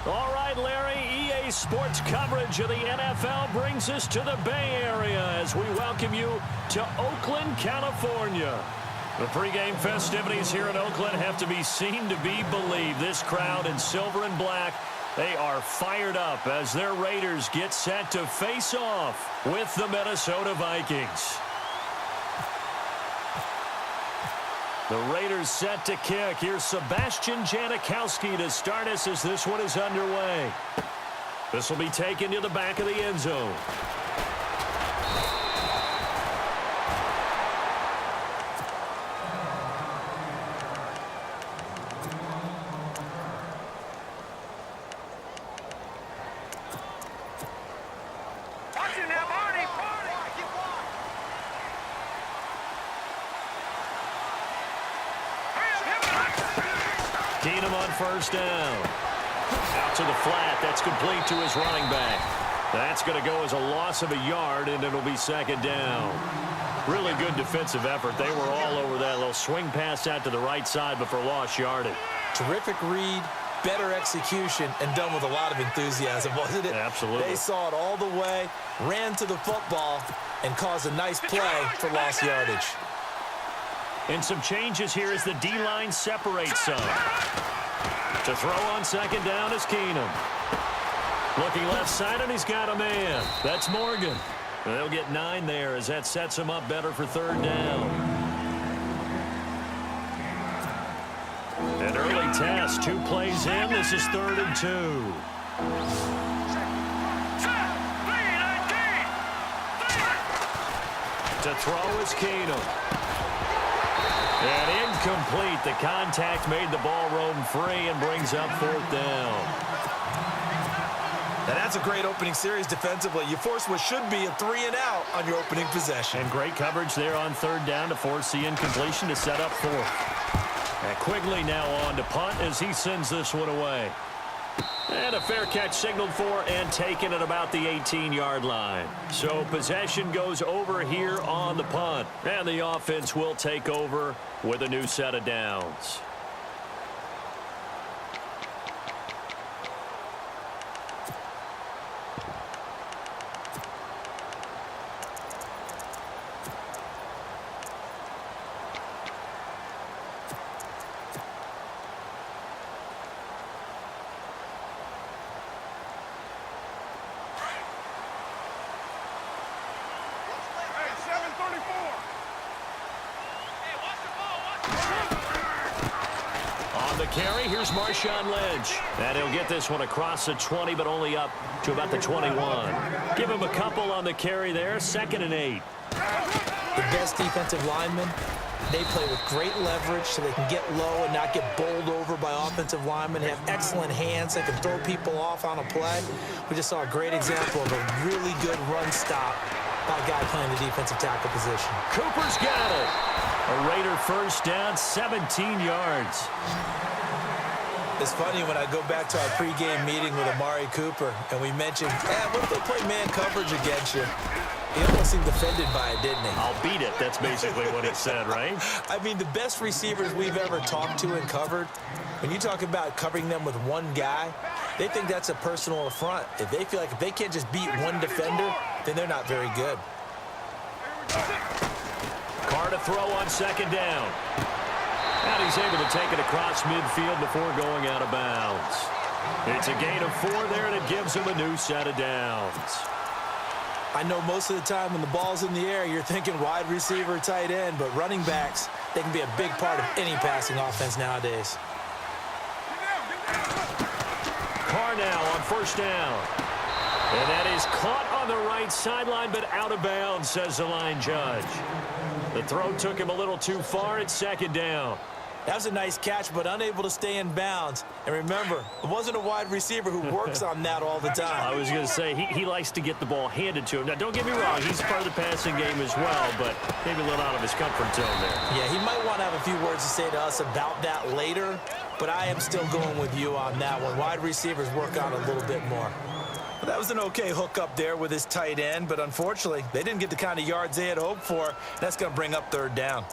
All right, Larry, EA Sports coverage of the NFL brings us to the Bay Area as we welcome you to Oakland, California. The pregame festivities here in Oakland have to be seen to be believed. This crowd in silver and black, they are fired up as their Raiders get set to face off with the Minnesota Vikings. The Raiders set to kick. Here's Sebastian Janikowski to start us as this one is underway. This will be taken to the back of the end zone. First down. Out to the flat. That's complete to his running back. That's going to go as a loss of a yard, and it'll be second down. Really good defensive effort. They were all over that little swing pass out to the right side, but for lost yardage. Terrific read, better execution, and done with a lot of enthusiasm, wasn't it? Absolutely. They saw it all the way, ran to the football, and caused a nice play for lost yardage. And some changes here as the D-line separates some. To throw on second down is Keenum. Looking left side, and he's got a man. That's Morgan. They'll get 9 there as that sets him up better for third down. An early test. 2 plays in. This is 3rd and 2. To throw is Keenum. And incomplete. The contact made the ball roam free and brings up 4th down. And that's a great opening series defensively. You force what should be a 3-and-out on your opening possession. And great coverage there on 3rd down to force the incompletion to set up 4th. And Quigley now on to punt as he sends this one away. And a fair catch signaled for and taken at about the 18-yard line. So possession goes over here on the punt. And the offense will take over with a new set of downs. Carry. Here's Marshawn Lynch. And he'll get this one across the 20, but only up to about the 21. Give him a couple on the carry there. 2nd and 8. The best defensive linemen, they play with great leverage so they can get low and not get bowled over by offensive linemen. They have excellent hands. They can throw people off on a play. We just saw a great example of a really good run stop by a guy playing the defensive tackle position. Cooper's got it. A Raider first down, 17 yards. It's funny when I go back to our pregame meeting with Amari Cooper and we mentioned, what if they play man coverage against you? He almost seemed offended by it, didn't he? I'll beat it. That's basically what he said, right? I mean, the best receivers we've ever talked to and covered, when you talk about covering them with one guy, they think that's a personal affront. If they feel like if they can't just beat one defender, then they're not very good. Carr to throw on second down. And he's able to take it across midfield before going out of bounds. It's a gain of 4 there, and it gives him a new set of downs. I know most of the time when the ball's in the air, you're thinking wide receiver, tight end, but running backs, they can be a big part of any passing offense nowadays. Carr now on first down. And that is caught on the right sideline, but out of bounds, says the line judge. The throw took him a little too far. It's second down. That was a nice catch, but unable to stay in bounds. And remember, it wasn't a wide receiver who works on that all the time. I was going to say, he likes to get the ball handed to him. Now, don't get me wrong. He's part of the passing game as well, but maybe a little out of his comfort zone there. Yeah, he might want to have a few words to say to us about that later, but I am still going with you on that one. Wide receivers work on it a little bit more. Well, that was an okay hook up there with his tight end, but unfortunately, they didn't get the kind of yards they had hoped for. That's going to bring up third down.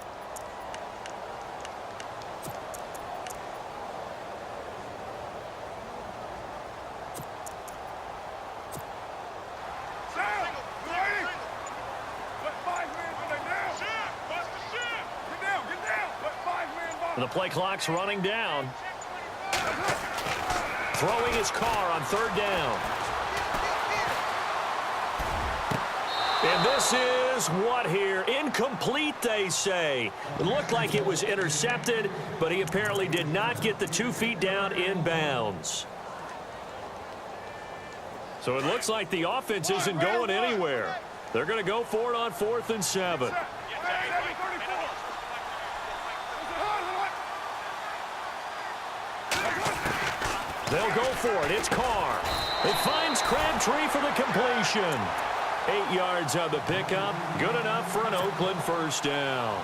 The play clock's running down. Throwing his car on third down. And this is what here? Incomplete, they say. It looked like it was intercepted, but he apparently did not get the 2 feet down in bounds. So it looks like the offense isn't going anywhere. They're going to go for it on 4th and 7. They'll go for it. It's Carr. It finds Crabtree for the completion. 8 yards on the pickup. Good enough for an Oakland first down.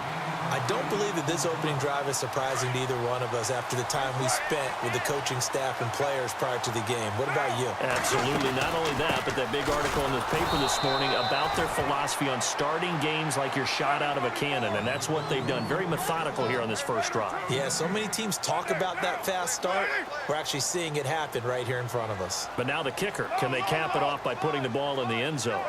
I don't believe that this opening drive is surprising to either one of us after the time we spent with the coaching staff and players prior to the game. What about you? Absolutely. Not only that, but that big article in the paper this morning about their philosophy on starting games like you're shot out of a cannon, and that's what they've done. Very methodical here on this first drive. Yeah, so many teams talk about that fast start. We're actually seeing it happen right here in front of us. But now the kicker. Can they cap it off by putting the ball in the end zone?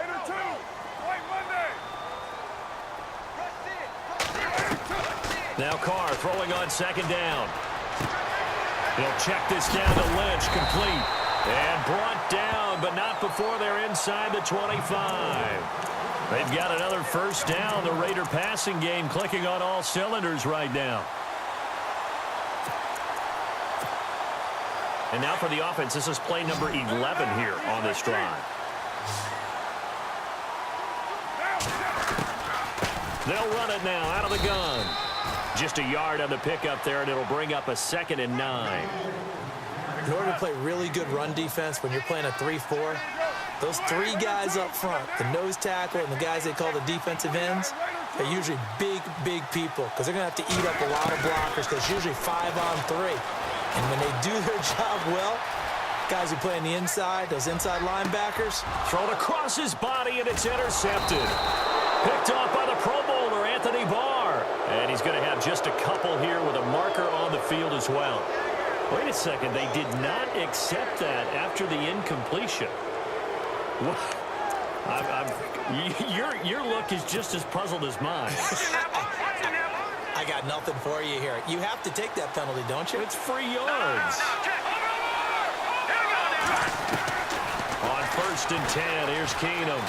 Now Carr throwing on second down. He'll check this down to Lynch, complete. And brought down, but not before they're inside the 25. They've got another first down. The Raider passing game clicking on all cylinders right now. And now for the offense, this is play number 11 here on this drive. They'll run it now out of the gun. Just a yard on the pickup there, and it'll bring up a 2nd and 9. In order to play really good run defense when you're playing a 3-4, those 3 guys up front, the nose tackle and the guys they call the defensive ends, they're usually big people because they're going to have to eat up a lot of blockers because it's usually 5-on-3. And when they do their job well, guys who play on the inside, those inside linebackers. Thrown across his body, and it's intercepted. Picked off by the Pro Bowler, Anthony Barr. And he's going to have just a couple here with a marker on the field as well. Wait a second. They did not accept that after the incompletion. Your look is just as puzzled as mine. I got nothing for you here. You have to take that penalty, don't you? It's free yards. On 1st and 10, here's Keenum.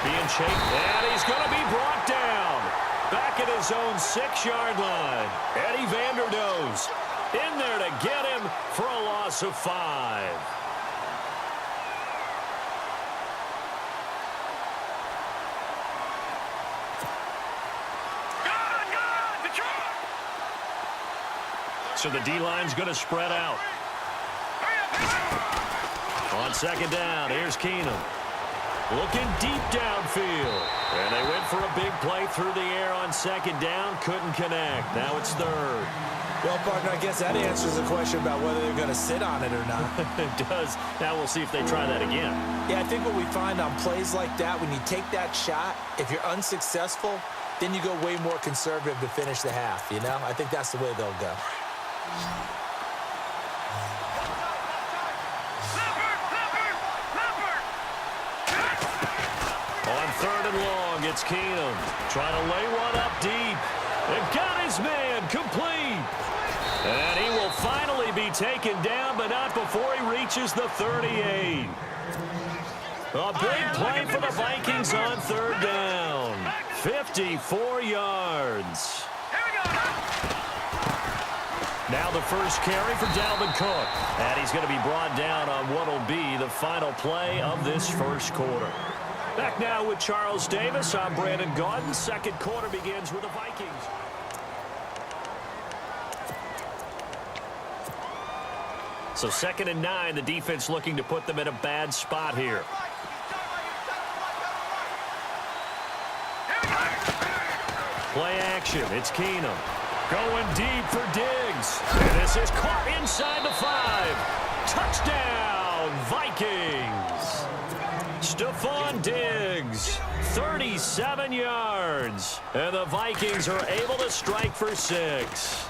Being chased, and he's going to be brought down. Back at his own 6-yard line. Eddie Vanderdoes in there to get him for a loss of 5. So the D-line's going to spread out. On 2nd down, here's Keenum. Looking deep downfield. And they went for a big play through the air on 2nd down. Couldn't connect. Now it's 3rd. Well, partner, I guess that answers the question about whether they're going to sit on it or not. It does. Now we'll see if they try that again. Yeah, I think what we find on plays like that, when you take that shot, if you're unsuccessful, then you go way more conservative to finish the half, you know? I think that's the way they'll go. On 3rd and long, it's Keenum trying to lay one up deep. And got his man complete. And he will finally be taken down, but not before he reaches the 38. A big play for the Vikings on 3rd down. 54 yards. Now the first carry for Dalvin Cook. And he's going to be brought down on what will be the final play of this first quarter. Back now with Charles Davis. I'm Brandon Gaudin. Second quarter begins with the Vikings. So 2nd and 9, the defense looking to put them in a bad spot here. Play action. It's Keenum. Going deep for Diggs. And this is caught inside the 5. Touchdown, Vikings. Stephon Diggs, 37 yards. And the Vikings are able to strike for 6.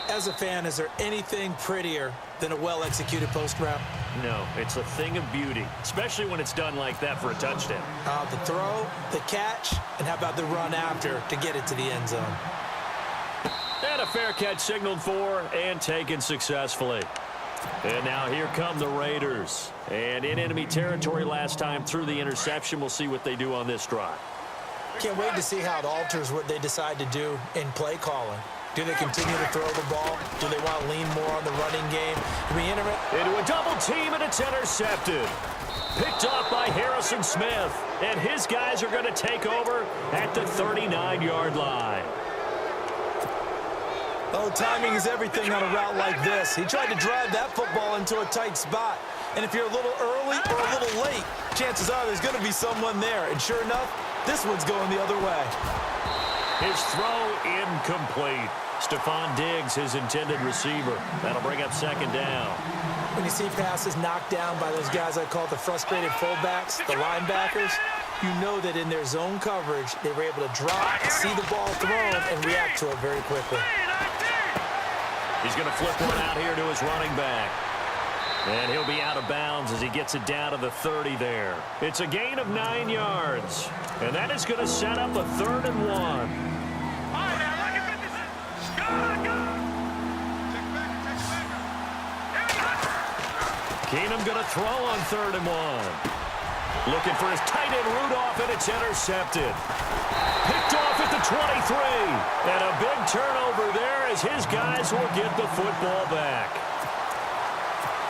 As a fan, is there anything prettier than a well-executed post route? No, it's a thing of beauty, especially when it's done like that for a touchdown. The throw, the catch, and how about the run after to get it to the end zone? fair catch signaled for and taken successfully. And now here come the Raiders. And in enemy territory last time through the interception. We'll see what they do on this drive. Can't wait to see how it alters what they decide to do in play calling. Do they continue to throw the ball? Do they want to lean more on the running game? Into a double team, and it's intercepted. Picked off by Harrison Smith. And his guys are going to take over at the 39-yard line. Oh, timing is everything on a route like this. He tried to drive that football into a tight spot. And if you're a little early or a little late, chances are there's going to be someone there. And sure enough, this one's going the other way. His throw incomplete. Stephon Diggs, his intended receiver. That'll bring up second down. When you see passes knocked down by those guys I call the frustrated fullbacks, the linebackers, you know that in their zone coverage, they were able to drop, see the ball thrown, and react to it very quickly. He's going to flip one out here to his running back. And he'll be out of bounds as he gets it down to the 30 there. It's a gain of 9 yards. And that is going to set up a 3rd and 1. Keenum going to throw on 3rd and 1. Looking for his tight end Rudolph, and it's intercepted. Picked off at the 23. And a big turnover there as his guys will get the football back.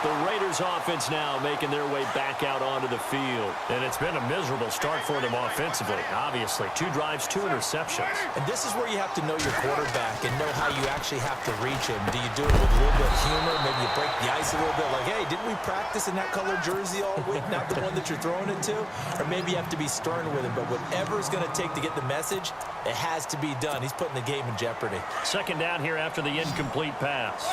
The Raiders offense now making their way back out onto the field. And it's been a miserable start for them offensively, obviously. 2 drives, 2 interceptions. And this is where you have to know your quarterback and know how you actually have to reach him. Do you do it with a little bit of humor? Maybe you break the ice a little bit like, hey, didn't we practice in that colored jersey all week? Not the one that you're throwing it to? Or maybe you have to be stern with him. But whatever it's going to take to get the message, it has to be done. He's putting the game in jeopardy. Second down here after the incomplete pass.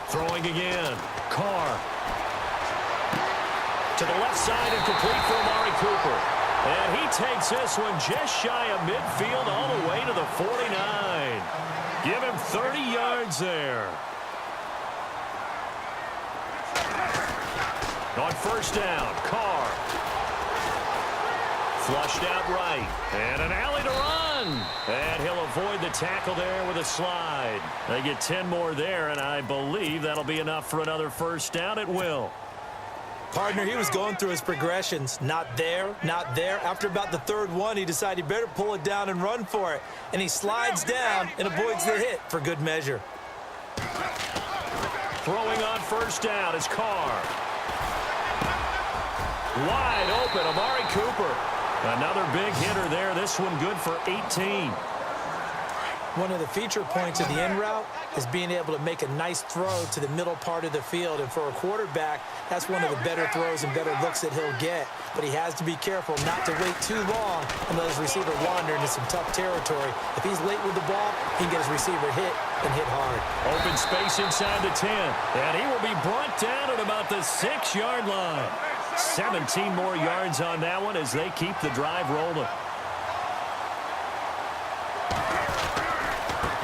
Throwing again. Carr. To the left side and complete for Amari Cooper. And he takes this one just shy of midfield all the way to the 49. Give him 30 yards there. On first down, Carr. Flushed out right. And an alley to run. And he'll avoid the tackle there with a slide. They get 10 more there, and I believe that'll be enough for another first down. It will. Partner, he was going through his progressions. Not there, not there. After about the 3rd one, he decided he better pull it down and run for it. And he slides down and avoids the hit for good measure. Throwing on first down is Carr. Wide open, Amari Cooper. Another big hitter there. This one good for 18. One of the feature points of the in route is being able to make a nice throw to the middle part of the field. And for a quarterback, that's one of the better throws and better looks that he'll get. But he has to be careful not to wait too long and let his receiver wander into some tough territory. If he's late with the ball, he can get his receiver hit and hit hard. Open space inside the 10. And he will be brought down at about the 6-yard line. 17 more yards on that one as they keep the drive rolling.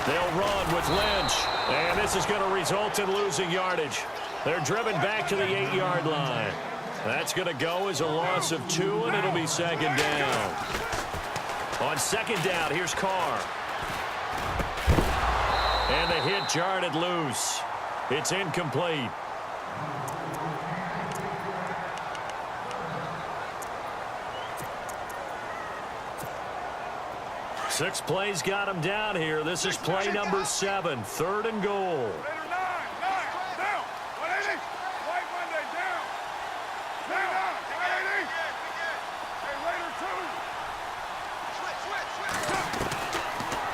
They'll run with Lynch. And this is going to result in losing yardage. They're driven back to the 8-yard line. That's going to go as a loss of 2, and it'll be second down. On second down, here's Carr. And the hit jarred it loose. It's incomplete. Six plays got him down here. This is play number 7, 3rd and goal.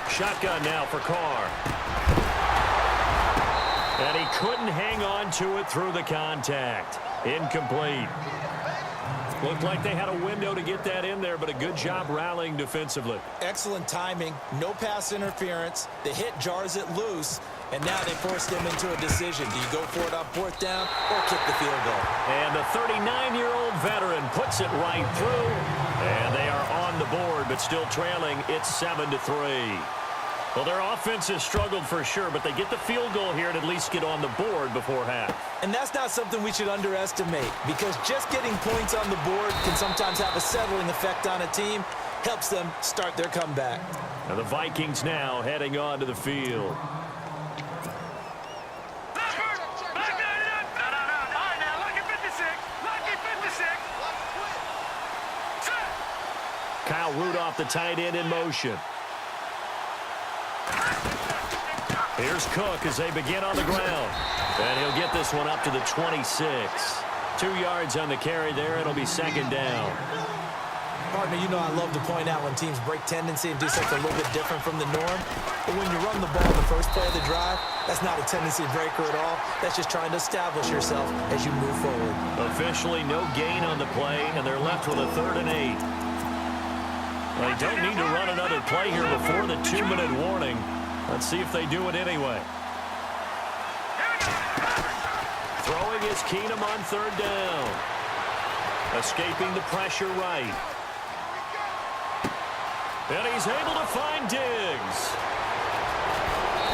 Shotgun now for Carr. And he couldn't hang on to it through the contact. Incomplete. Looked like they had a window to get that in there, but a good job rallying defensively. Excellent timing. No pass interference. The hit jars it loose, and now they forced him into a decision. Do you go for it on 4th down or kick the field goal? And the 39-year-old veteran puts it right through. And they are on the board, but still trailing. It's 7-3. Well, their offense has struggled for sure, but they get the field goal here and at least get on the board before half. And that's not something we should underestimate, because just getting points on the board can sometimes have a settling effect on a team, helps them start their comeback. And the Vikings now heading on to the field. Kyle Rudolph, the tight end, in motion. Here's Cook as they begin on the ground. And he'll get this one up to the 26. 2 yards on the carry there. It'll be second down. Partner, you know I love to point out when teams break tendency and do something a little bit different from the norm. But when you run the ball in the first play of the drive, that's not a tendency breaker at all. That's just trying to establish yourself as you move forward. Officially no gain on the play, and they're left with a 3rd and 8. They don't need to run another play here before the 2-minute warning. Let's see if they do it anyway. Throwing is Keenum on 3rd down. Escaping the pressure right. And he's able to find Diggs.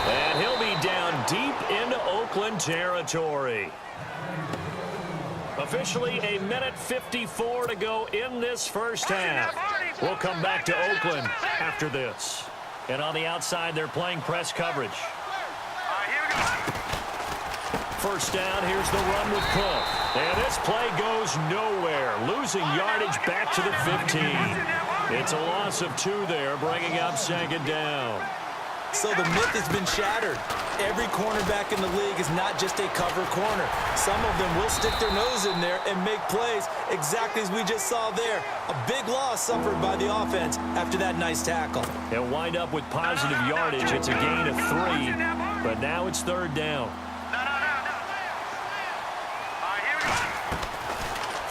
And he'll be down deep into Oakland territory. Officially a minute 54 to go in this first half. We'll come back to Oakland after this. And on the outside, they're playing press coverage. First down, here's the run with Cook. And this play goes nowhere, losing yardage back to the 15. It's a loss of 2 there, bringing up second down. So the myth has been shattered. Every cornerback in the league is not just a cover corner. Some of them will stick their nose in there and make plays exactly as we just saw there. A big loss suffered by the offense after that nice tackle. They'll wind up with positive yardage. It's a gain of 3, but now it's 3rd down.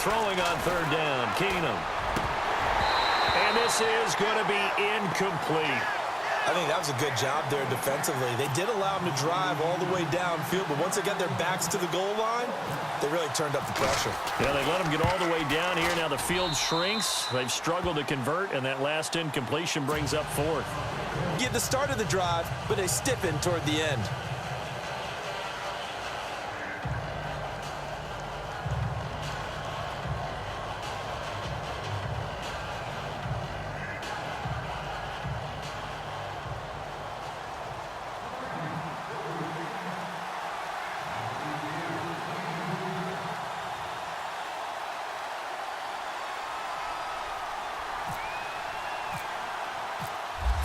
Throwing on 3rd down, Keenum. And this is going to be incomplete. I think that was a good job there defensively. They did allow them to drive all the way downfield, but once they got their backs to the goal line, they really turned up the pressure. Yeah, they let them get all the way down here. Now the field shrinks. They've struggled to convert, and that last incompletion brings up 4th. Get the start of the drive, but they stiffen toward the end.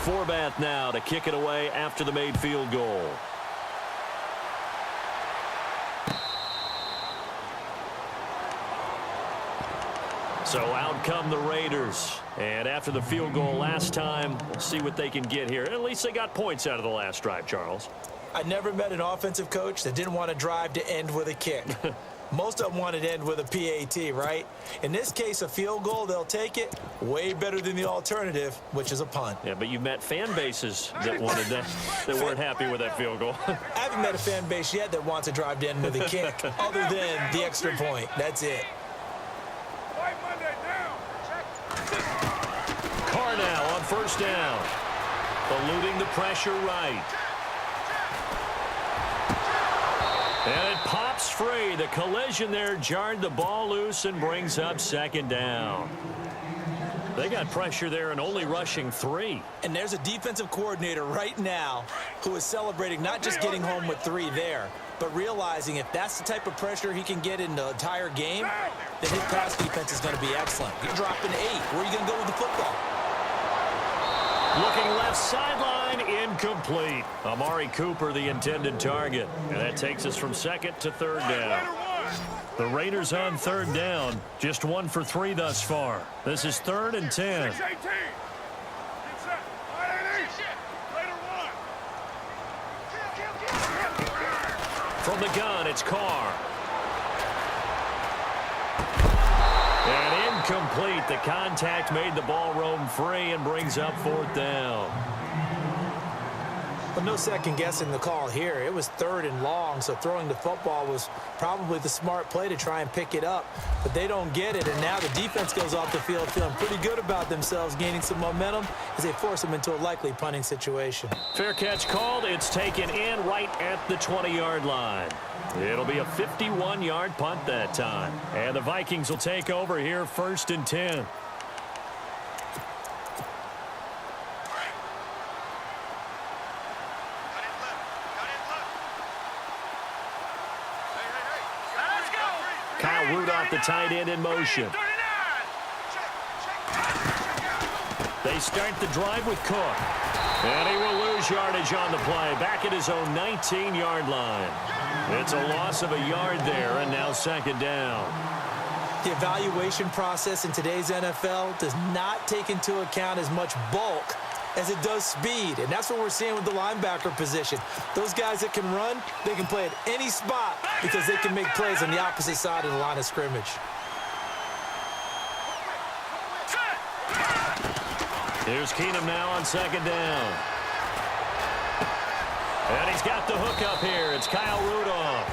Forbath now to kick it away after the made field goal. So out come the Raiders. And after the field goal last time, we'll see what they can get here. At least they got points out of the last drive, Charles. I never met an offensive coach that didn't want to drive to end with a kick. Most of them wanted to end with a PAT, right? In this case, a field goal, they'll take it. Way better than the alternative, which is a punt. Yeah, but you met fan bases that wanted that, that weren't happy with that field goal. I haven't met a fan base yet that wants to drive to end with a kick, other than the extra point. That's it. Carr now on 1st down. Eluding the pressure right. And it pops free. The collision there jarred the ball loose and brings up 2nd down. They got pressure there and only rushing 3. And there's a defensive coordinator right now who is celebrating not just getting home with 3 there, but realizing if that's the type of pressure he can get in the entire game, then his pass defense is going to be excellent. You're dropping 8. Where are you going to go with the football? Looking left sideline, incomplete. Amari Cooper, the intended target. And that takes us from 2nd to 3rd down. The Raiders on 3rd down. Just 1 for 3 thus far. This is 3rd and 10. From the gun, it's Carr. And incomplete. The contact made the ball roam free and brings up 4th down. Well, no second guessing the call here. It was 3rd and long, so throwing the football was probably the smart play to try and pick it up. But they don't get it, and now the defense goes off the field feeling pretty good about themselves, gaining some momentum as they force them into a likely punting situation. Fair catch called. It's taken in right at the 20-yard line. It'll be a 51-yard punt that time. And the Vikings will take over here 1st and 10. Kyle Rudolph, the tight end, in motion. They start the drive with Cook. And he will lose yardage on the play, back at his own 19-yard line. It's a loss of a yard there, and now 2nd down. The evaluation process in today's NFL does not take into account as much bulk as it does speed, and that's what we're seeing with the linebacker position. Those guys that can run, they can play at any spot because they can make plays on the opposite side of the line of scrimmage. Here's Keenum now on 2nd down. And he's got the hook up here. It's Kyle Rudolph.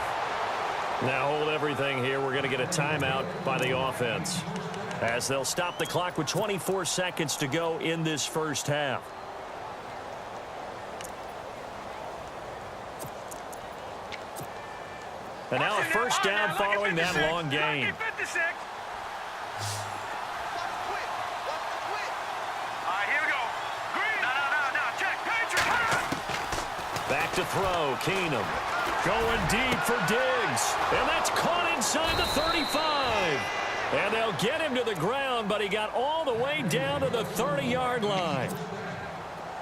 Now hold everything here. We're going to get a timeout by the offense, as they'll stop the clock with 24 seconds to go in this first half. And now a first down following that long gain. Back to throw, Keenum. Going deep for Diggs. And that's caught inside the 35. And they'll get him to the ground, but he got all the way down to the 30-yard line.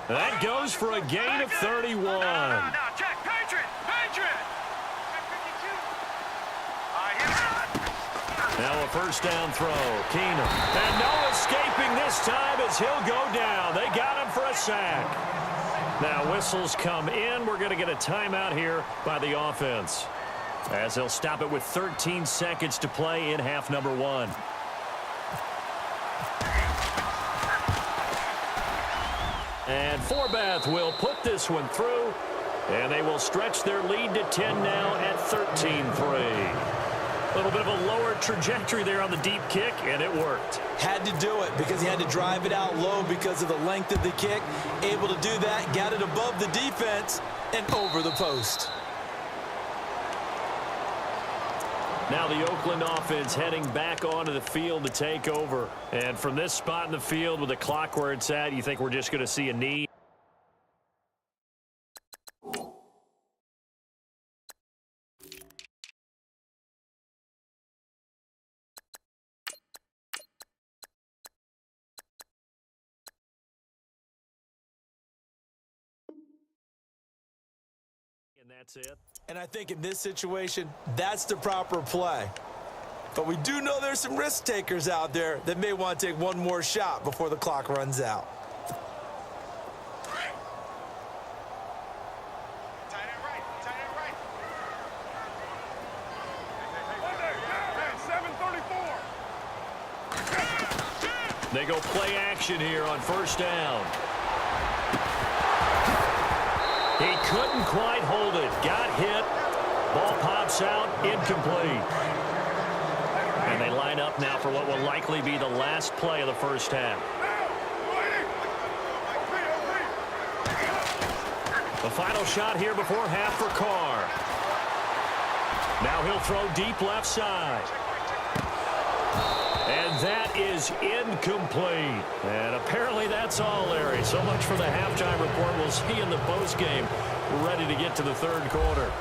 That goes for a gain of 31. Now a first down throw, Keenum. And no escaping this time as he'll go down. They got him for a sack. Now whistles come in. We're going to get a timeout here by the offense, as they'll stop it with 13 seconds to play in half number 1. And Forbath will put this one through, and they will stretch their lead to 10 now at 13-3. A little bit of a lower trajectory there on the deep kick, and it worked. Had to do it because he had to drive it out low because of the length of the kick. Able to do that, got it above the defense and over the post. Now the Oakland offense heading back onto the field to take over. And from this spot in the field with the clock where it's at, you think we're just going to see a knee? And that's it. And I think in this situation, that's the proper play. But we do know there's some risk takers out there that may want to take one more shot before the clock runs out. They go play action here on first down. He couldn't quite hold it. Got hit. Ball pops out. Incomplete. And they line up now for what will likely be the last play of the first half. The final shot here before half for Carr. Now he'll throw deep left side. And that is incomplete. And apparently that's all, Larry. So much for the halftime report. We'll see in the postgame. We're ready to get to the third quarter.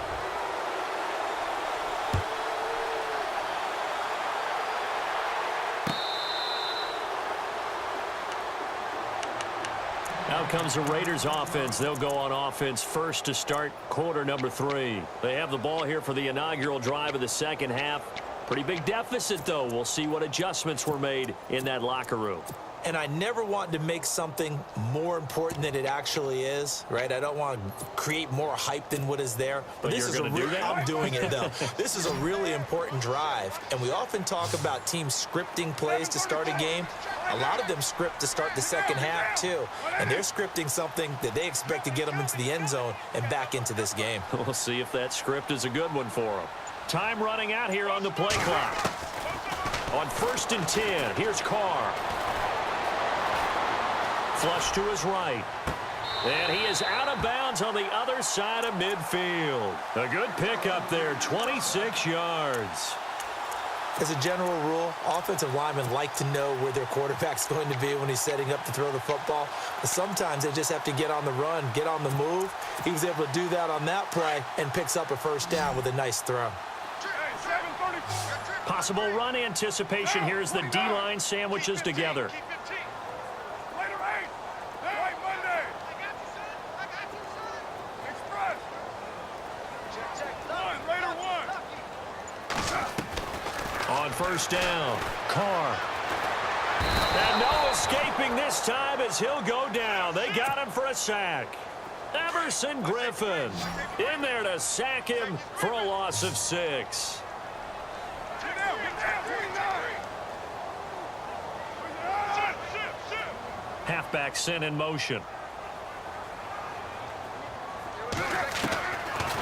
Now comes the Raiders offense. They'll go on offense first to start quarter number 3. They have the ball here for the inaugural drive of the second half. Pretty big deficit, though. We'll see what adjustments were made in that locker room. And I never want to make something more important than it actually is, right? I don't want to create more hype than what is there. But this is going to do that? I'm doing it, though. This is a really important drive. And we often talk about teams scripting plays to start a game. A lot of them script to start the second half, too. And they're scripting something that they expect to get them into the end zone and back into this game. We'll see if that script is a good one for them. Time running out here on the play clock. On 1st and 10, here's Carr. Flush to his right. And he is out of bounds on the other side of midfield. A good pickup there, 26 yards. As a general rule, offensive linemen like to know where their quarterback's going to be when he's setting up to throw the football. But sometimes they just have to get on the run, get on the move. He was able to do that on that play and picks up a first down with a nice throw. Possible run anticipation here as the D-line sandwiches together. On 1st down, Carr. And no escaping this time as he'll go down. They got him for a sack. Everson Griffin in there to sack him for a loss of 6. Halfback sent in motion.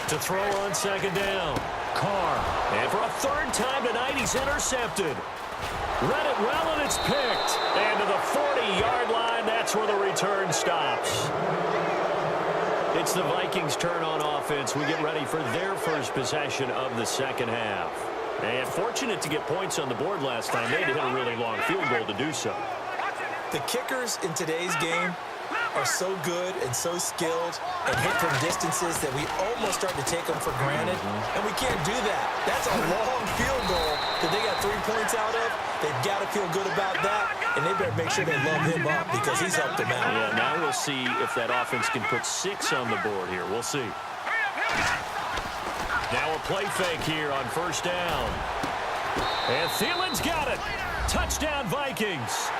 To throw on 2nd down. Carr. And for a 3rd time tonight, he's intercepted. Read it well, and it's picked. And to the 40-yard line, that's where the return stops. It's the Vikings' turn on offense. We get ready for their first possession of the second half. And fortunate to get points on the board last time. They had to hit a really long field goal to do so. The kickers in today's game are so good and so skilled and hit from distances that we almost start to take them for granted, and we can't do that. That's a long field goal that they got 3 points out of. They've got to feel good about that, and they better make sure they love him up because he's helped them out. Yeah, now we'll see if that offense can put 6 on the board here. We'll see. Now a play fake here on 1st down. And Thielen's got it. Touchdown, Vikings.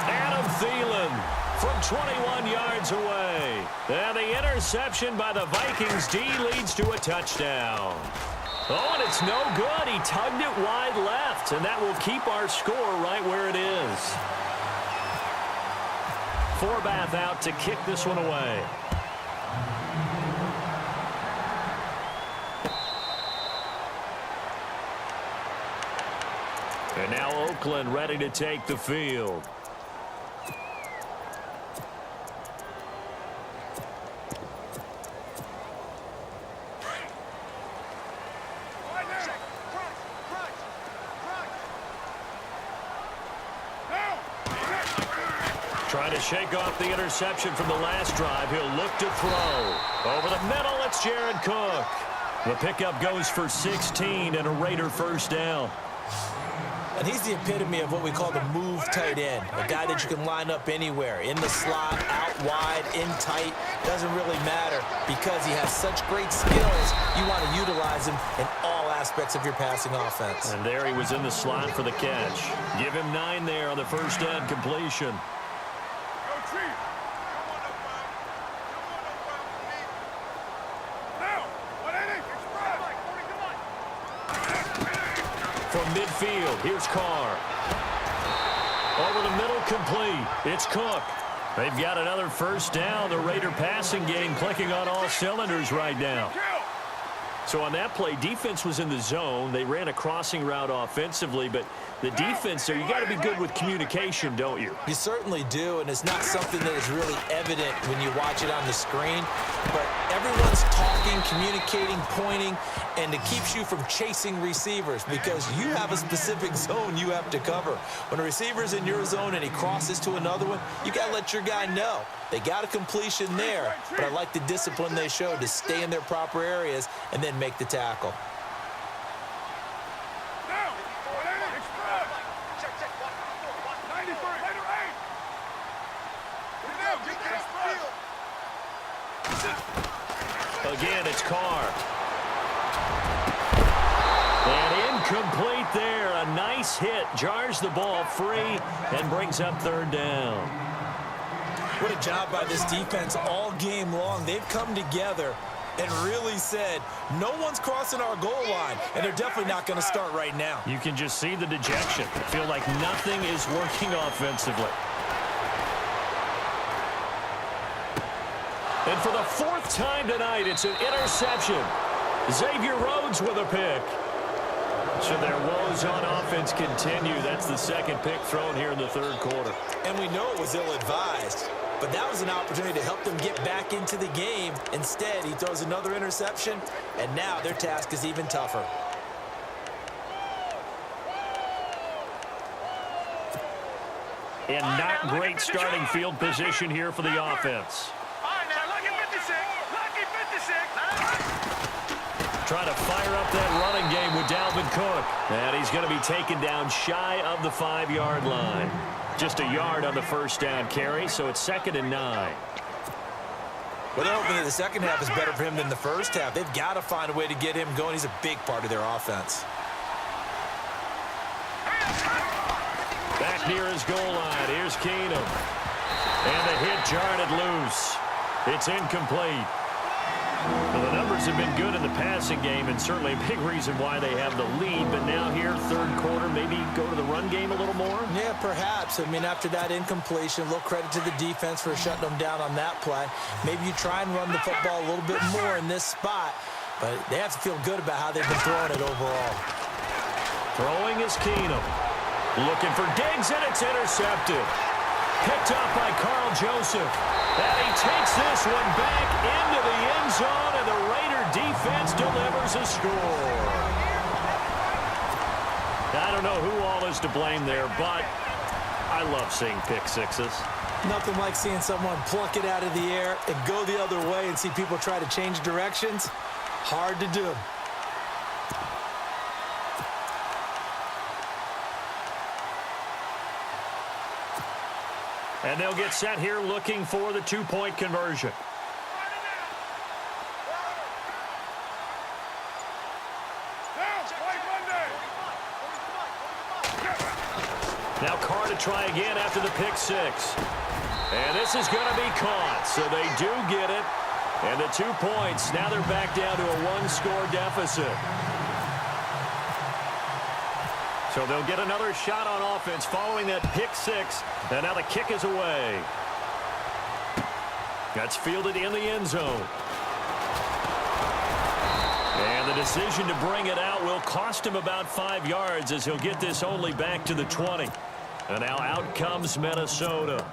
Adam Thielen from 21 yards away. And the interception by the Vikings D leads to a touchdown. Oh, and it's no good. He tugged it wide left, and that will keep our score right where it is. Forbath out to kick this one away. And now Oakland ready to take the field. Trying to shake off the interception from the last drive. He'll look to throw. Over the middle, it's Jared Cook. The pickup goes for 16 and a Raider 1st down. And he's the epitome of what we call the move tight end. A guy that you can line up anywhere. In the slot, out wide, in tight. Doesn't really matter because he has such great skills. You want to utilize him in all aspects of your passing offense. And there he was in the slot for the catch. Give him 9 there on the 1st down completion. From midfield, here's Carr. Over the middle, complete. It's Cook. They've got another 1st down. The Raider passing game clicking on all cylinders right now. So on that play, defense was in the zone. They ran a crossing route offensively, but the defense there, you got to be good with communication, don't you? You certainly do, and it's not something that is really evident when you watch it on the screen. But everyone's talking, communicating, pointing, and it keeps you from chasing receivers because you have a specific zone you have to cover. When a receiver's in your zone and he crosses to another one, you got to let your guy know. They got a completion there, but I like the discipline they showed to stay in their proper areas and then make the tackle. Again, it's Carr. And incomplete there. A nice hit. Jars the ball free and brings up 3rd down. What a job by this defense all game long. They've come together and really said, no one's crossing our goal line, and they're definitely not going to start right now. You can just see the dejection. Feel like nothing is working offensively. And for the fourth time tonight, it's an interception. Xavier Rhodes with a pick. So their woes on offense continue. That's the second pick thrown here in the third quarter. And we know it was ill-advised, but that was an opportunity to help them get back into the game. Instead, he throws another interception, and now their task is even tougher. And not great starting field position here for the offense. Trying to fire up that running game with Dalvin Cook. And he's going to be taken down shy of the 5-yard line. Just a yard on the first down carry, so it's 2nd and 9. Well, they're hoping that the second half is better for him than the first half. They've got to find a way to get him going. He's a big part of their offense. Back near his goal line. Here's Keenum. And the hit jarred it loose. It's incomplete. Well, the numbers have been good in the passing game, and certainly a big reason why they have the lead. But now here, third quarter, maybe go to the run game a little more? Yeah, perhaps. I mean, after that incompletion, a little credit to the defense for shutting them down on that play. Maybe you try and run the football a little bit more in this spot, but they have to feel good about how they've been throwing it overall. Throwing is Keenum. Looking for Diggs, and it's intercepted. Picked up by Carl Joseph. And he takes this one back into the end zone, and the Raider defense delivers a score. I don't know who all is to blame there, but I love seeing pick sixes. Nothing like seeing someone pluck it out of the air and go the other way and see people try to change directions. Hard to do. And they'll get set here looking for the two-point conversion. Now Carr to try again after the pick six. And this is going to be caught, so they do get it. And the 2 points, now they're back down to a one-score deficit. So they'll get another shot on offense following that pick six. And now the kick is away. That's fielded in the end zone. And the decision to bring it out will cost him about 5 yards as he'll get this only back to the 20. And now out comes Minnesota.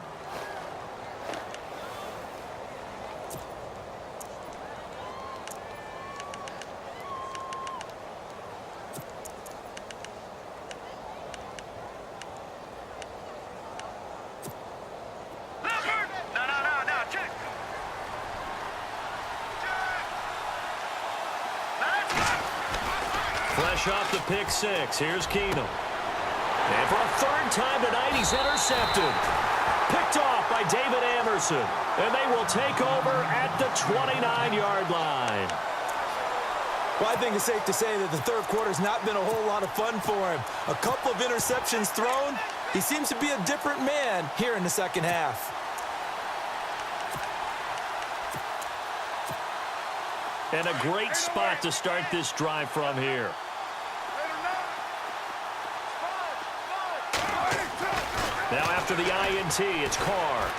Fresh off the pick six, here's Keenum. And for a third time tonight, he's intercepted. Picked off by David Amerson. And they will take over at the 29-yard line. Well, I think it's safe to say that the third quarter's not been a whole lot of fun for him. A couple of interceptions thrown. He seems to be a different man here in the second half. And a great spot to start this drive from here. Now after the INT, it's Carr.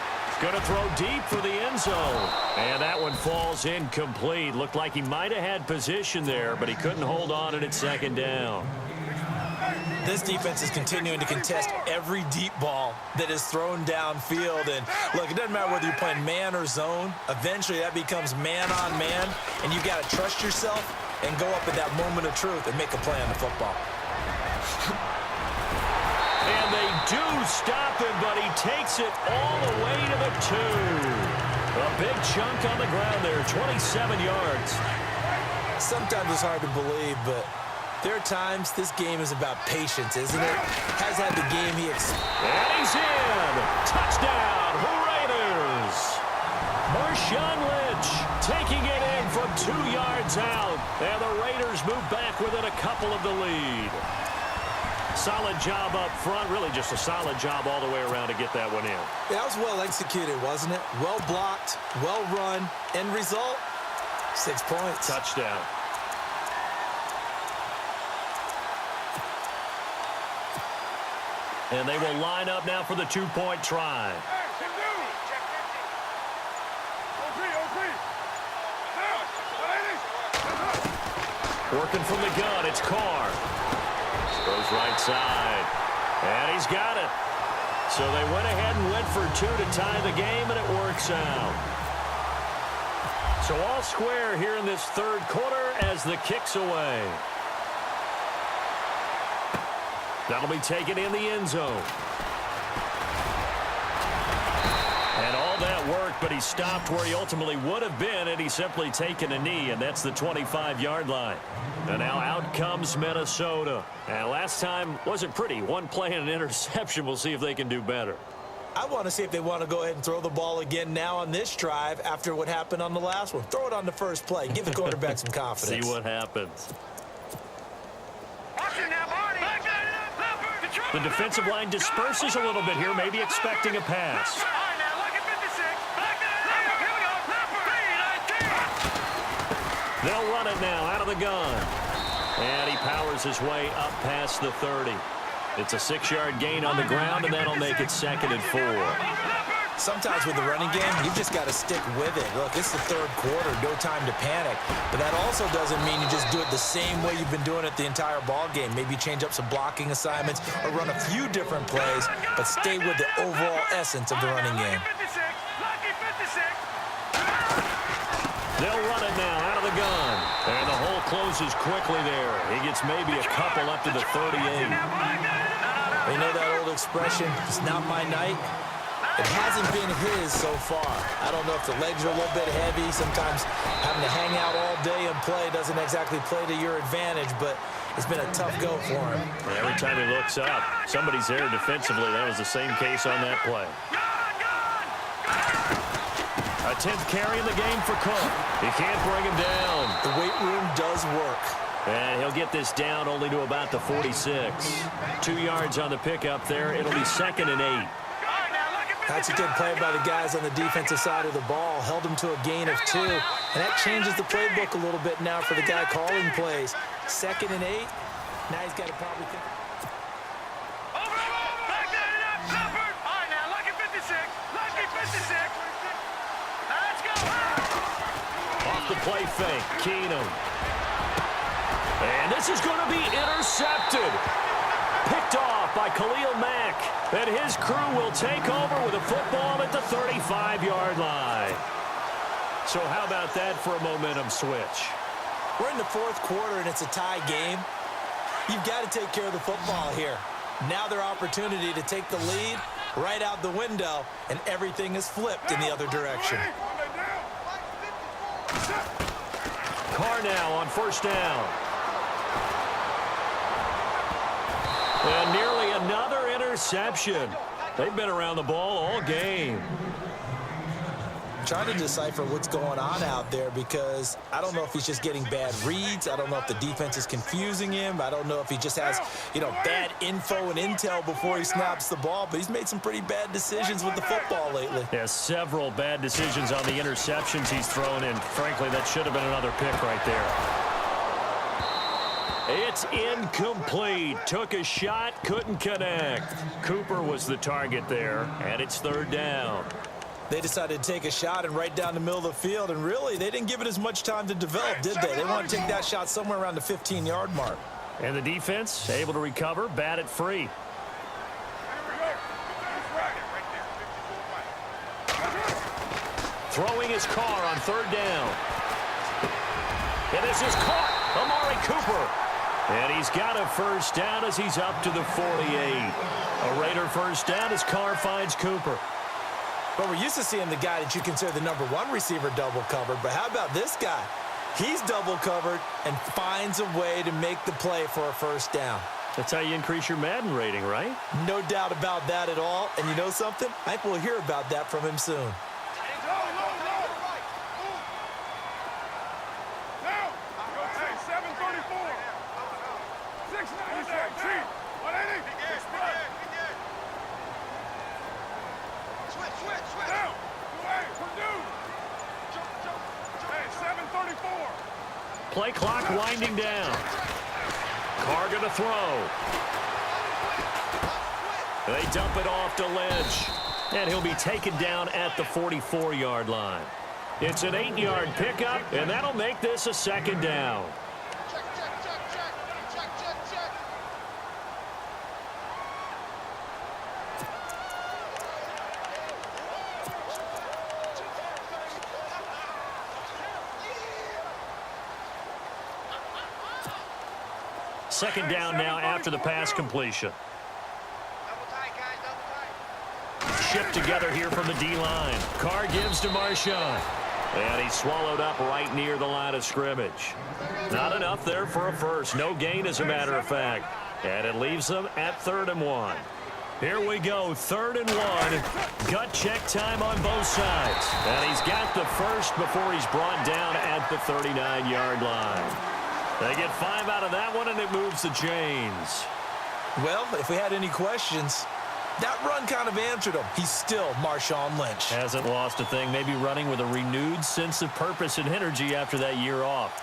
Going to throw deep for the end zone. And that one falls incomplete. Looked like he might have had position there, but he couldn't hold on and it's second down. This defense is continuing to contest every deep ball that is thrown downfield. And look, it doesn't matter whether you're playing man or zone. Eventually that becomes man on man, and you got to trust yourself and go up at that moment of truth and make a play on the football. And they do stop him, but he takes it all the way to the 2. A big chunk on the ground there, 27 yards. Sometimes it's hard to believe, but there are times this game is about patience, isn't it? Has had the game he expected. And he's in. Touchdown, Raiders. Marshawn Lynch taking it in from 2 yards out. And the Raiders move back within a couple of the lead. Solid job up front. Really just a solid job all the way around to get that one in. Yeah, that was well executed, wasn't it? Well blocked, well run. End result, 6 points. Touchdown. And they will line up now for the two-point try. Working from the gun, it's Carr. Throws right side. And he's got it. So they went ahead and went for two to tie the game, and it works out. So all square here in this third quarter as the kick's away. That'll be taken in the end zone. And all that worked, but he stopped where he ultimately would have been had he simply taken a knee, and that's the 25-yard line. And now out comes Minnesota. And last time wasn't pretty. One play and an interception. We'll see if they can do better. I want to see if they want to go ahead and throw the ball again now on this drive after what happened on the last one. Throw it on the first play. Give the quarterback some confidence. See what happens. The defensive line disperses a little bit here, maybe expecting a pass. They'll run it now out of the gun. And he powers his way up past the 30. It's a 6-yard gain on the ground, and that'll make it 2nd and 4. Sometimes with the running game, you've just got to stick with it. Look, it's the third quarter, no time to panic. But that also doesn't mean you just do it the same way you've been doing it the entire ball game. Maybe change up some blocking assignments or run a few different plays, but stay with the overall essence of the running game. They'll run it now out of the gun. And the hole closes quickly there. He gets maybe a couple up to the 38. You know that old expression, it's not my night? It hasn't been his so far. I don't know if the legs are a little bit heavy. Sometimes having to hang out all day and play doesn't exactly play to your advantage, but it's been a tough go for him. And every time he looks up, somebody's there defensively. That was the same case on that play. A 10th carry in the game for Cook. He can't bring him down. The weight room does work. And he'll get this down only to about the 46. 2 yards on the pickup there. It'll be 2nd and 8. That's a good play by the guys on the defensive side of the ball. Held them to a gain of 2. And that changes the playbook a little bit now for the guy calling plays. 2nd and 8. Now he's got to probably think. Off the play fake. Keenum. And this is going to be intercepted. Picked off by Khalil Mack. And his crew will take over with a football at the 35-yard line. So how about that for a momentum switch? We're in the fourth quarter, and it's a tie game. You've got to take care of the football here. Now their opportunity to take the lead right out the window, and everything is flipped in the other direction. Carr now on first down. And nearly another interception. They've been around the ball all game. Trying to decipher what's going on out there because I don't know if he's just getting bad reads. I don't know if the defense is confusing him. I don't know if he just has, bad info and intel before he snaps the ball. But he's made some pretty bad decisions with the football lately. Yeah, several bad decisions on the interceptions he's thrown in. Frankly, that should have been another pick right there. It's incomplete. Took a shot, couldn't connect. Cooper was the target there, and it's 3rd down. They decided to take a shot and right down the middle of the field, and really, they didn't give it as much time to develop, did they? They want to take that shot somewhere around the 15-yard mark. And the defense able to recover, bat it free. Throwing his Carr on 3rd down. And this is caught. Amari Cooper. And he's got a first down as he's up to the 48. A Raider first down as Carr finds Cooper. But we're used to seeing the guy that you consider the number 1 receiver double covered. But how about this guy? He's double covered and finds a way to make the play for a first down. That's how you increase your Madden rating, right? No doubt about that at all. And you know something? I think we'll hear about that from him soon. play clock winding down. Carr going to throw. They dump it off to Lynch. And he'll be taken down at the 44-yard line. It's an 8-yard pickup, and that'll make this a second down. Second down now after the pass completion. Shipped together here from the D-line. Carr gives to Marshawn. And he's swallowed up right near the line of scrimmage. Not enough there for a first. No gain, as a matter of fact. And it leaves them at 3rd and 1. Here we go, 3rd and 1. Gut check time on both sides. And he's got the first before he's brought down at the 39-yard line. They get 5 out of that one, and it moves the chains. Well, if we had any questions, that run kind of answered him. He's still Marshawn Lynch. Hasn't lost a thing. Maybe running with a renewed sense of purpose and energy after that year off.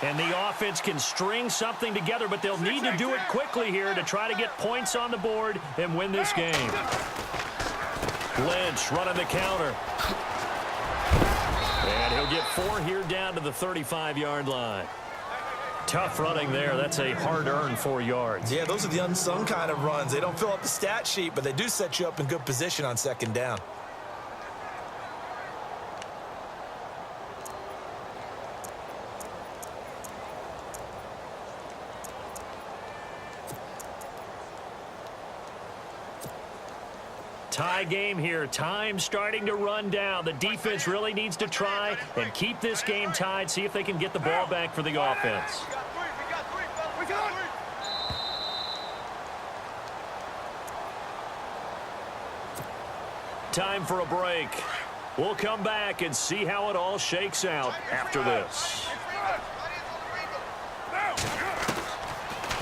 And the offense can string something together, but they'll need to do it quickly here to try to get points on the board and win this game. Lynch running the counter. And he'll get 4 here down to the 35-yard line. Tough running there. That's a hard-earned 4 yards. Yeah, those are the unsung kind of runs. They don't fill up the stat sheet, but they do set you up in good position on second down. Tie game here. Time starting to run down. The defense really needs to try and keep this game tied, see if they can get the ball back for the offense. Time for a break. We'll come back and see how it all shakes out after this.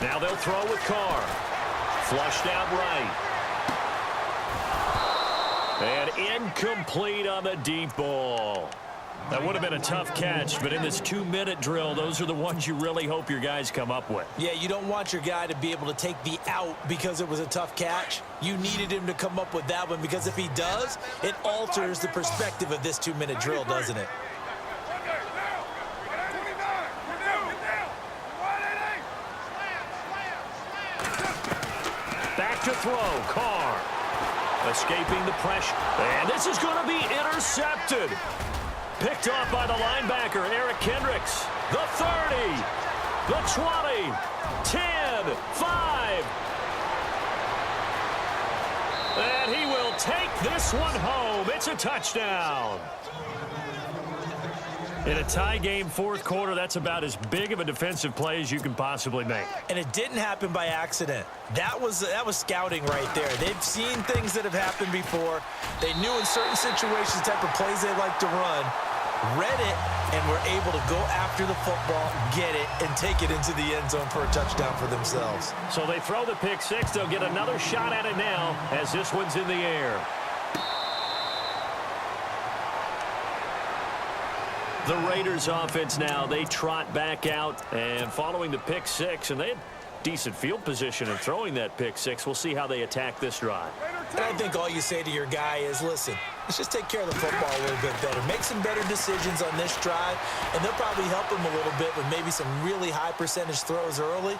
Now they'll throw with Carr. Flushed out right. And incomplete on the deep ball. That would have been a tough catch, but in this 2-minute drill, those are the ones you really hope your guys come up with. Yeah, you don't want your guy to be able to take the out because it was a tough catch. You needed him to come up with that one, because if he does, it alters the perspective of this 2-minute drill, doesn't it? Back to throw, Carr. Escaping the pressure. And this is going to be intercepted. Picked off by the linebacker, Eric Kendricks. The 30, the 20, 10, 5. And he will take this one home. It's a touchdown. In a tie game, 4th quarter, that's about as big of a defensive play as you can possibly make. And it didn't happen by accident. That was scouting right there. They've seen things that have happened before. They knew in certain situations the type of plays they like to run, read it, and were able to go after the football, get it, and take it into the end zone for a touchdown for themselves. So they throw the pick 6. They'll get another shot at it now as this one's in the air. The Raiders offense now, they trot back out and following the pick 6, and they had decent field position in throwing that pick 6. We'll see how they attack this drive. And I think all you say to your guy is, listen, let's just take care of the football a little bit better. Make some better decisions on this drive, and they'll probably help him a little bit with maybe some really high percentage throws early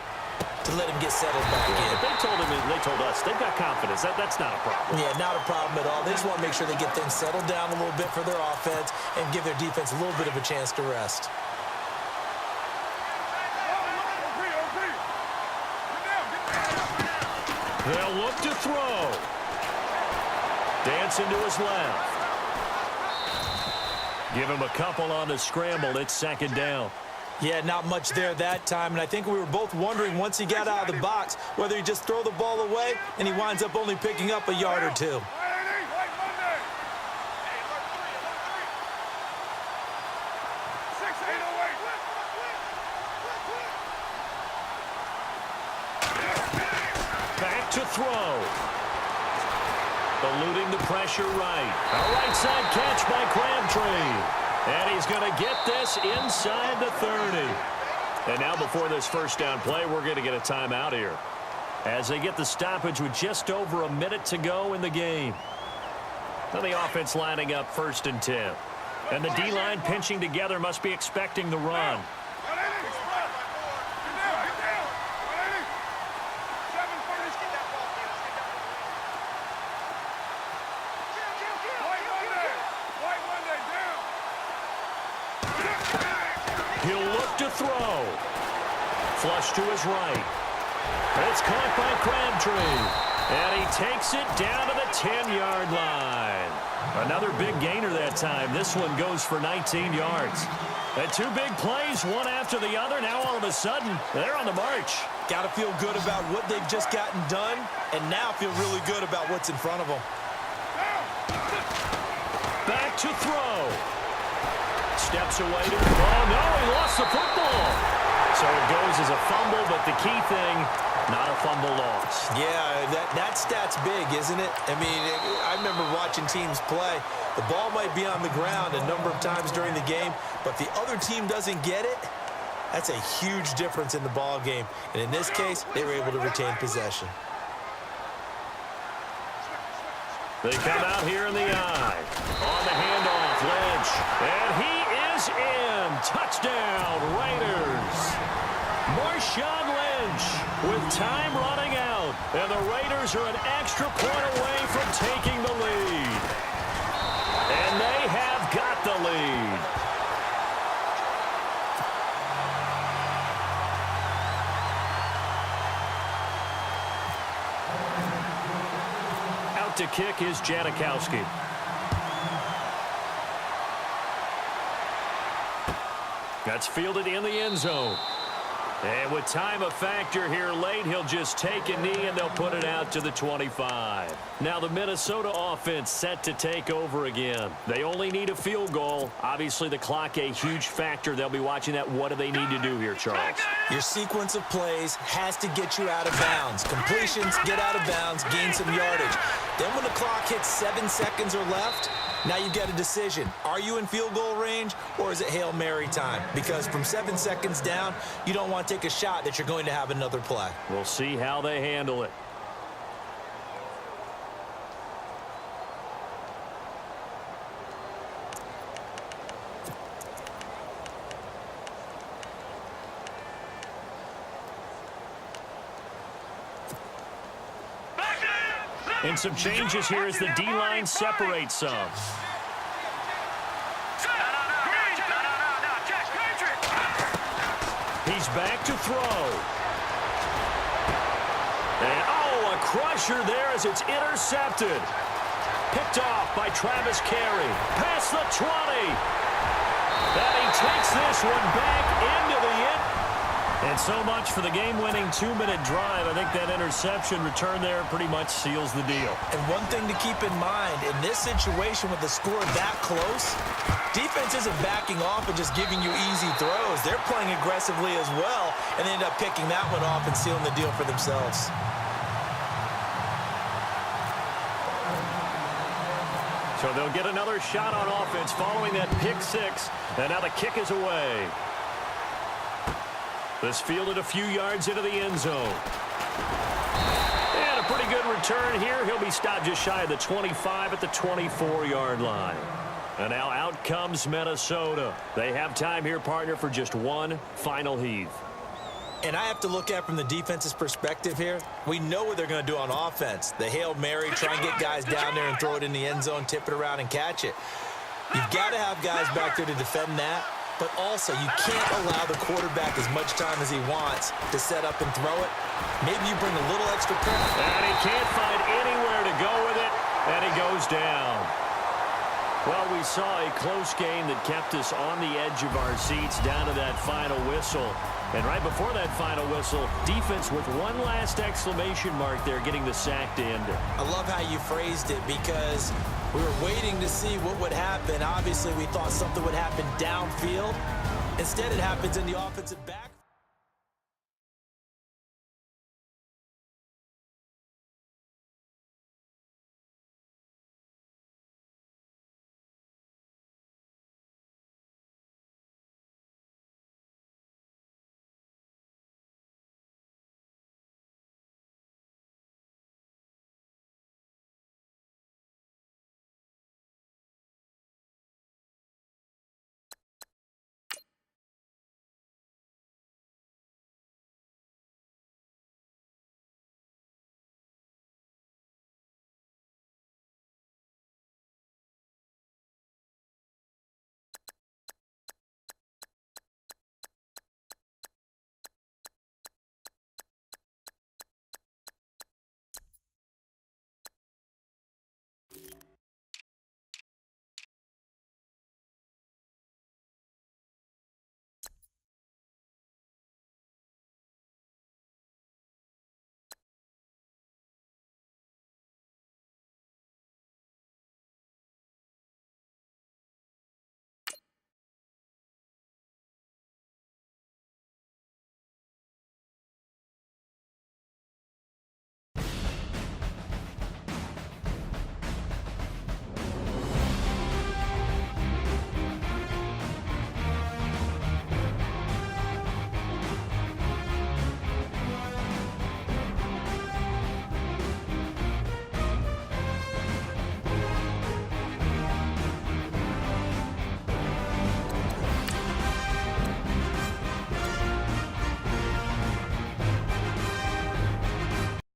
to let him get settled back in. But they told us they've got confidence. That's not a problem. Yeah, not a problem at all. They just want to make sure they get things settled down a little bit for their offense and give their defense a little bit of a chance to rest. They'll look to throw. Dancing to his left. Give him a couple on the scramble. It's 2nd down. Yeah, not much there that time, and I think we were both wondering once he got out of the box whether he just throw the ball away and he winds up only picking up a yard or 2. Back to throw. Eluding the pressure right. A right side catch by Crabtree. And he's going to get this inside the 30. And now before this first down play, we're going to get a timeout here, as they get the stoppage with just over a minute to go in the game. Now the offense lining up 1st and 10. And the D-line pinching together, must be expecting the run. He'll look to throw. Flush to his right. It's caught by Crabtree. And he takes it down to the 10-yard line. Another big gainer that time. This one goes for 19 yards. And 2 big plays, one after the other. Now all of a sudden, they're on the march. Got to feel good about what they've just gotten done, and now feel really good about what's in front of them. Back to throw. Steps away to, oh no, he lost the football. So it goes as a fumble, but the key thing, not a fumble loss. Yeah, that stat's big, isn't it? I mean, I remember watching teams play. The ball might be on the ground a number of times during the game, but if the other team doesn't get it, that's a huge difference in the ball game. And in this case, they were able to retain possession. They come out here in the eye. On the handoff, Lynch. And he is in. Touchdown, Raiders. Marshawn Lynch with time running out. And the Raiders are an extra point away from taking the lead. And they have got the lead. Out to kick is Janikowski. That's fielded in the end zone. And with time a factor here late, he'll just take a knee and they'll put it out to the 25. Now the Minnesota offense set to take over again. They only need a field goal. Obviously the clock a huge factor. They'll be watching that. What do they need to do here, Charles? Your sequence of plays has to get you out of bounds. Completions, get out of bounds, gain some yardage. Then when the clock hits 7 seconds or left, now you've got a decision. Are you in field goal range, or is it Hail Mary time? Because from 7 seconds down, you don't want to take a shot that you're going to have another play. We'll see how they handle it. And some changes here as the D-line separates some. He's back to throw. And, oh, a crusher there as it's intercepted. Picked off by Travis Carey. Past the 20. And he takes this one back into the end. And so much for the game-winning 2-minute drive. I think that interception return there pretty much seals the deal. And one thing to keep in mind, in this situation with the score that close, defense isn't backing off and just giving you easy throws. They're playing aggressively as well, and they end up picking that one off and sealing the deal for themselves. So they'll get another shot on offense following that pick six. And now the kick is away. This fielded a few yards into the end zone. And a pretty good return here. He'll be stopped just shy of the 25 at the 24-yard line. And now out comes Minnesota. They have time here, partner, for just one final heave. And I have to look at from the defense's perspective here. We know what they're going to do on offense. The Hail Mary, try and get guys down there and throw it in the end zone, tip it around and catch it. You've got to have guys back there to defend that. But also, you can't allow the quarterback as much time as he wants to set up and throw it. Maybe you bring a little extra pressure. And he can't find anywhere to go with it, and he goes down. Well, we saw a close game that kept us on the edge of our seats down to that final whistle. And right before that final whistle, defense with one last exclamation mark there, getting the sack to end it. I love how you phrased it, because we were waiting to see what would happen. Obviously, we thought something would happen downfield. Instead, it happens in the offensive back.